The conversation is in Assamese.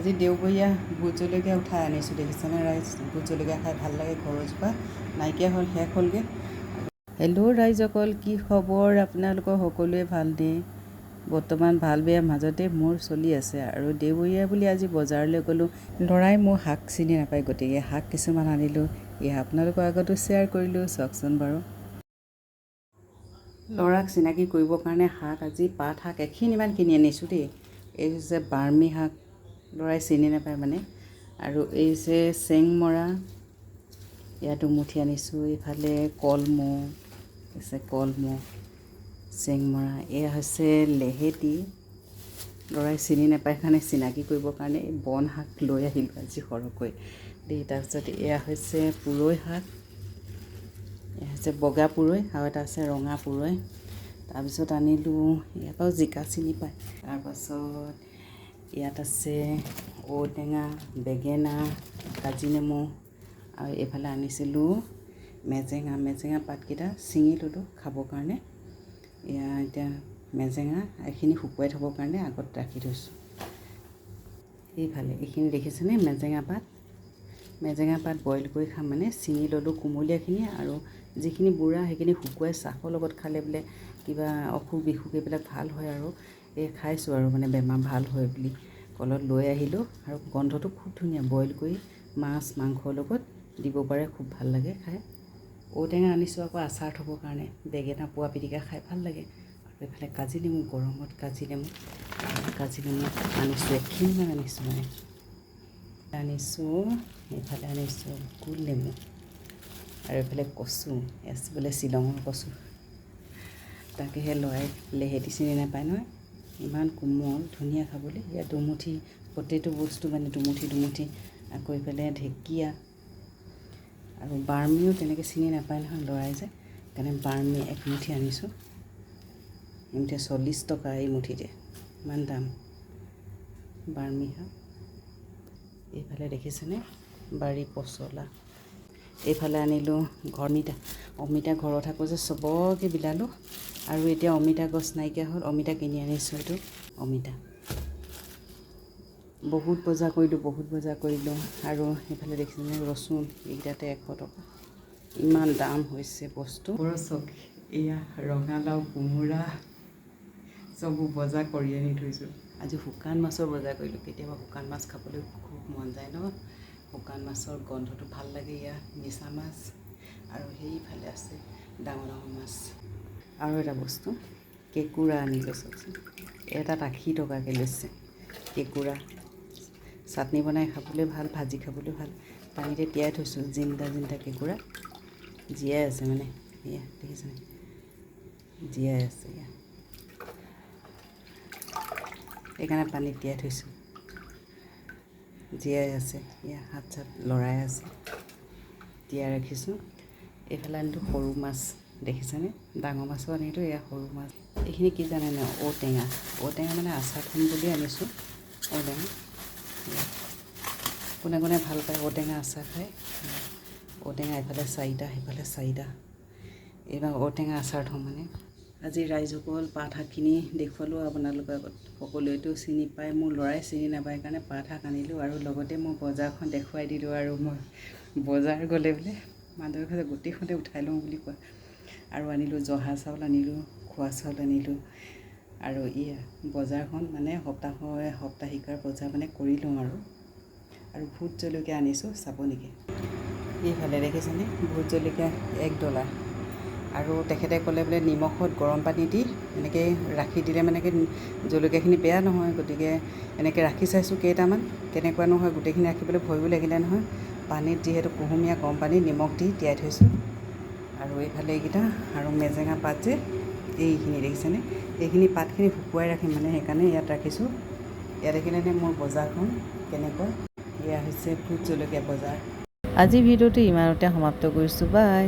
আজি দেওবৰীয়া ভোট জলকীয়া উঠাই আনিছোঁ, দেখিছেনে ৰাইজ? ভোট জলকীয়া খাই ভাল লাগে, ঘৰজোপা নাইকিয়া হ'ল, শেষ হ'লগৈ। হেল্ল' ৰাইজসকল, কি খবৰ? আপোনালোকৰ সকলোৱে ভালনে? বৰ্তমান ভাল বেয়া মাজতে মোৰ চলি আছে। আৰু দেওবৰীয়া বুলি আজি বজাৰলৈ গ'লোঁ। ল'ৰাই মোৰ শাক চিনি নাপায়, গতিকে শাক কিছুমান আনিলোঁ। এয়া আপোনালোকৰ আগতো শ্বেয়াৰ কৰিলোঁ, চাওকচোন বাৰু। ল'ৰাক চিনাকি কৰিবৰ কাৰণে শাক, আজি পাত শাক এখিনিমান কিনি আনিছোঁ দেই। এই হৈছে বাৰ্মী শাক, ল'ৰাই চিনি নাপায় মানে। আৰু এই হৈছে চেংমৰা, ইয়াতো মুঠি আনিছোঁ। এইফালে কলমৌ, কলমৌ, চেংমৰা। এয়া হৈছে লেহেতি, ল'ৰাই চিনি নাপায় কাৰণে চিনাকি কৰিবৰ কাৰণে বন শাক লৈ আহিলোঁ আজি সৰহকৈ দেই। তাৰপিছত এয়া হৈছে পুৰৈ শাক, এয়া হৈছে বগা পুৰৈ, আৰু এটা আছে ৰঙা পুৰৈ। তাৰপিছত আনিলোঁ, ইয়াৰ পৰাও জিকা চিনি পায়। তাৰপাছত ইয়াত আছে ঔটেঙা, বেঙেনা, কাজি নেমু, আৰু এইফালে আনিছিলোঁ মেজেঙা পাতকেইটা ছিঙি ল'লোঁ খাবৰ কাৰণে। এয়া এতিয়া মেজেঙা এইখিনি শুকুৱাই থ'বৰ কাৰণে আগত ৰাখি থৈছোঁ। এইফালে এইখিনি দেখিছেনে মেজেঙা পাত বইল কৰি খাম মানে, ছিঙি ল'লোঁ কুমলীয়াখিনি, আৰু যিখিনি বুঢ়া সেইখিনি শুকুৱাই চাহৰ লগত খালে বোলে কিবা অসুখ বিসুখ এইবিলাক ভাল হয়। আৰু এই খাইছোঁ আৰু মানে বেমাৰ ভাল হয় বুলি কলত লৈ আহিলোঁ। আৰু গন্ধটো খুব ধুনীয়া, বইল কৰি মাছ মাংসৰ লগত দিব পাৰে, খুব ভাল লাগে খাই। ঔটেঙা আনিছোঁ আকৌ আচাৰ থ'বৰ কাৰণে, বেঙেনা পোৱা পিটিকা খাই ভাল লাগে। আৰু এইফালে কাজি নেমু, গৰমত কাজি নেমু আনিছোঁ, এখিনিমান আনিছোঁ মানে। এইফালে আনিছোঁ গোল নেমু, আৰু এইফালে কচু, বোলে শ্বিলঙৰ কচু। তাকেহে ল'ৰাই লেহেতি চিনি নাপায় নহয়, ইমান কোমল ধুনীয়া খাবলৈ। ইয়াত দুমুঠি, প্ৰতিটো বস্তু মানে দুমুঠি। আকৌ এইফালে ঢেকীয়া, আৰু বাৰ্মিও তেনেকৈ চিনি নাপায় নহয় ল'ৰাই যে, সেইকাৰণে বাৰ্মি একমুঠি আনিছোঁ। এমুঠি 40 টকা, এই মুঠিতে ইমান দাম বাৰ্মি শাক। এইফালে দেখিছেনে বাৰী পচলা। এইফালে আনিলোঁ অমিতা ঘৰত থাকোঁ যে চবকে বিলালোঁ। আৰু এতিয়া অমিতা গছ নাইকিয়া হ'ল, অমিতা কিনি আনিছোঁ। এইটো অমিতা বহুত বজাৰ কৰিলোঁ। আৰু এইফালে দেখিছেনে ৰচুন, এইকেইটাতে 100 টকা, ইমান দাম হৈছে বস্তু। চক এয়া ৰঙালাও, কোমোৰা চববোৰ বজাৰ কৰি আনি থৈছোঁ। আজি শুকান মাছৰ বজাৰ কৰিলোঁ। কেতিয়াবা শুকান মাছ খাবলৈ খুব মন যায় ন, শুকান মাছৰ গোন্ধটো ভাল লাগে। এয়া মিছা মাছ, আৰু সেইফালে আছে ডাঙৰ মাছ। আৰু এটা বস্তু কেঁকুৰা আনিলোঁ, চাওকচোন, এটাত 80 টকাকৈ লৈছে। কেঁকুৰা চাটনি বনাই খাবলৈ ভাল, ভাজি খাবলৈ ভাল। পানীতে তিয়াই থৈছোঁ, জিন্দা কেঁকুৰা জীয়াই আছে মানে, এয়া দেখিছেনে জীয়াই আছে। এয়া সেইকাৰণে পানীত তিয়াই থৈছোঁ, জীয়াই আছে। এয়া হাত চাত লৰাই আছে, তিয়াই ৰাখিছোঁ। এইফালে আনিলোঁ সৰু মাছ, দেখিছেনে? ডাঙৰ মাছো আনিলোঁ, এয়া সৰু মাছ। এইখিনি কি জানে ন, ঔটেঙা মানে আচাৰ থ'ম বুলি আনিছোঁ। ঔটেঙা কোনে ভাল পায় ঔটেঙা আচাৰ খাই। ঔটেঙা এইফালে 4টা, সেইফালে 4টা। এইবাৰ ঔটেঙা আচাৰ থ'ম মানে। আজি ৰাইজসকল পাত শাকখিনি দেখুৱালোঁ আপোনালোকৰ আগত। সকলোৱেতো চিনি পায়, মোৰ ল'ৰাই চিনি নাপায় কাৰণে পাত শাক আনিলোঁ, আৰু লগতে মই বজাৰখন দেখুৱাই দিলোঁ। আৰু মই বজাৰ গ'লে বোলে মানুহে গোটেইখনে উঠাই লওঁ বুলি কয়। আৰু আনিলোঁ জহা চাউল, আনিলোঁ খোৱা চাউল আনিলোঁ। আৰু বজাৰখন মানে সাপ্তাহিকৰ বজাৰ মানে কৰি লওঁ। আৰু ভোট জলকীয়া আনিছোঁ, চাব নেকি? এইফালে দেখিছেনে ভোট জলকীয়া $1। আৰু তেখেতে ক'লে বোলে নিমখত গৰম পানী দি এনেকৈ ৰাখি দিলে মানে কি জলকীয়াখিনি বেয়া নহয়। গতিকে এনেকৈ ৰাখি চাইছোঁ কেইটামান, কেনেকুৱা নহয়। গোটেইখিনি ৰাখিবলৈ ভয়ো লাগিলে নহয়। পানীত যিহেতু কুহুমীয়া গৰম পানীত নিমখ দি তিয়াই থৈছোঁ। আৰু এইফালে এইকেইটা, আৰু মেজেঙা পাত যে এইখিনি দেখিছেনে, এইখিনি পাতখিনি শুকুৱাই ৰাখিম মানে, সেইকাৰণে ইয়াত ৰাখিছোঁ। ইয়াত দেখিলেনে মোৰ বজাৰখন কেনেকুৱা। এয়া হৈছে ভোট জলকীয়া বজাৰ। আজি ভিডিঅ'টো ইমানতে সমাপ্ত কৰিছোঁ, বাই।